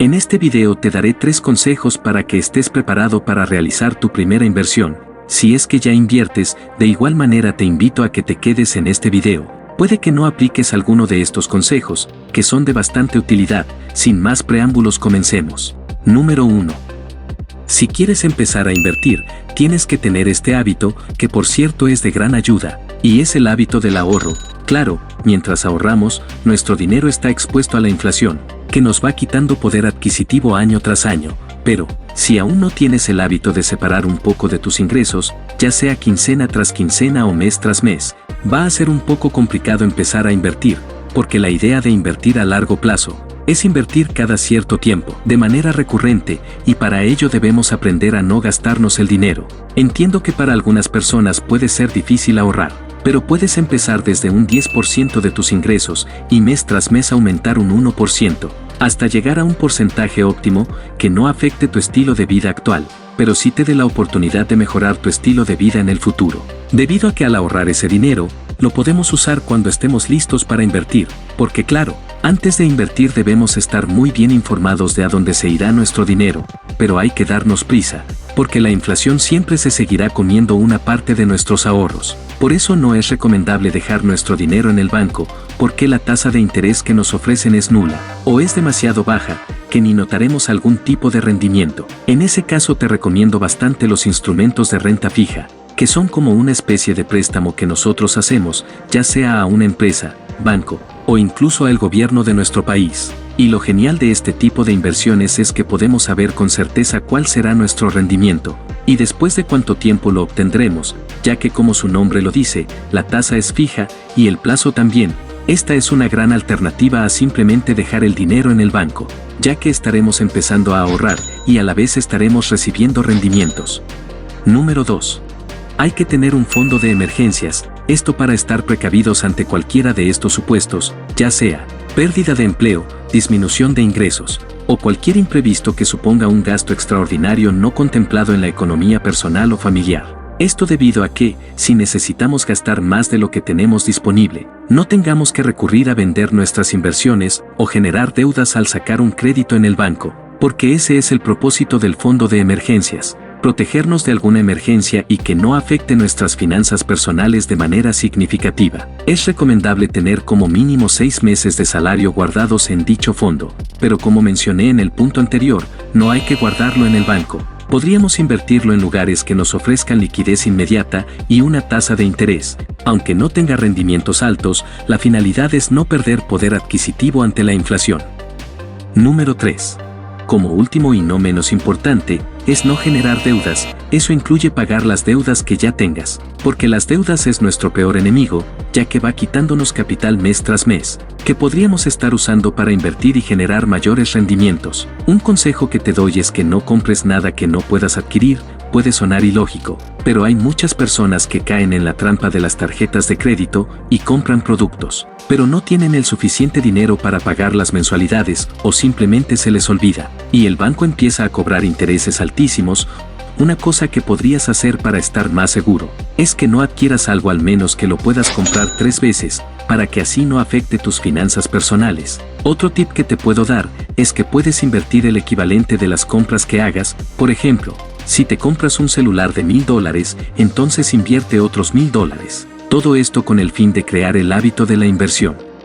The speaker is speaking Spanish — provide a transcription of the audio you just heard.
En este video te daré 3 consejos para que estés preparado para realizar tu primera inversión. Si es que ya inviertes, de igual manera te invito a que te quedes en este video. Puede que no apliques alguno de estos consejos, que son de bastante utilidad. Sin más preámbulos, comencemos. Número 1. Si quieres empezar a invertir, tienes que tener este hábito, que por cierto es de gran ayuda, y es el hábito del ahorro. Claro, mientras ahorramos, nuestro dinero está expuesto a la inflación, que nos va quitando poder adquisitivo año tras año. Pero, si aún no tienes el hábito de separar un poco de tus ingresos, ya sea quincena tras quincena o mes tras mes, va a ser un poco complicado empezar a invertir, porque la idea de invertir a largo plazo es invertir cada cierto tiempo, de manera recurrente, y para ello debemos aprender a no gastarnos el dinero. Entiendo que para algunas personas puede ser difícil ahorrar, pero puedes empezar desde un 10% de tus ingresos y mes tras mes aumentar un 1%, hasta llegar a un porcentaje óptimo que no afecte tu estilo de vida actual, pero sí te dé la oportunidad de mejorar tu estilo de vida en el futuro. Debido a que al ahorrar ese dinero, lo podemos usar cuando estemos listos para invertir, porque claro, antes de invertir debemos estar muy bien informados de a dónde se irá nuestro dinero, pero hay que darnos prisa, porque la inflación siempre se seguirá comiendo una parte de nuestros ahorros. Por eso no es recomendable dejar nuestro dinero en el banco, porque la tasa de interés que nos ofrecen es nula, o es demasiado baja, que ni notaremos algún tipo de rendimiento. En ese caso te recomiendo bastante los instrumentos de renta fija, que son como una especie de préstamo que nosotros hacemos, ya sea a una empresa, banco, o incluso al gobierno de nuestro país. Y lo genial de este tipo de inversiones es que podemos saber con certeza cuál será nuestro rendimiento, y después de cuánto tiempo lo obtendremos, ya que como su nombre lo dice, la tasa es fija, y el plazo también. Esta es una gran alternativa a simplemente dejar el dinero en el banco, ya que estaremos empezando a ahorrar, y a la vez estaremos recibiendo rendimientos. Número 2. Hay que tener un fondo de emergencias, esto para estar precavidos ante cualquiera de estos supuestos, ya sea pérdida de empleo, disminución de ingresos, o cualquier imprevisto que suponga un gasto extraordinario no contemplado en la economía personal o familiar. Esto debido a que, si necesitamos gastar más de lo que tenemos disponible, no tengamos que recurrir a vender nuestras inversiones o generar deudas al sacar un crédito en el banco, porque ese es el propósito del fondo de emergencias. Protegernos de alguna emergencia y que no afecte nuestras finanzas personales de manera significativa. Es recomendable tener como mínimo 6 meses de salario guardados en dicho fondo, pero como mencioné en el punto anterior, no hay que guardarlo en el banco. Podríamos invertirlo en lugares que nos ofrezcan liquidez inmediata y una tasa de interés. Aunque no tenga rendimientos altos, la finalidad es no perder poder adquisitivo ante la inflación. Número 3. Como último y no menos importante, es no generar deudas. Eso incluye pagar las deudas que ya tengas, porque las deudas es nuestro peor enemigo, ya que va quitándonos capital mes tras mes, que podríamos estar usando para invertir y generar mayores rendimientos. Un consejo que te doy es que no compres nada que no puedas adquirir. Puede sonar ilógico, pero hay muchas personas que caen en la trampa de las tarjetas de crédito y compran productos, pero no tienen el suficiente dinero para pagar las mensualidades o simplemente se les olvida, y el banco empieza a cobrar intereses altísimos. Una cosa que podrías hacer para estar más seguro es que no adquieras algo al menos que lo puedas comprar 3 veces, para que así no afecte tus finanzas personales. Otro tip que te puedo dar es que puedes invertir el equivalente de las compras que hagas. Por ejemplo, si te compras un celular de $1000, entonces invierte otros $1000. Todo esto con el fin de crear el hábito de la inversión.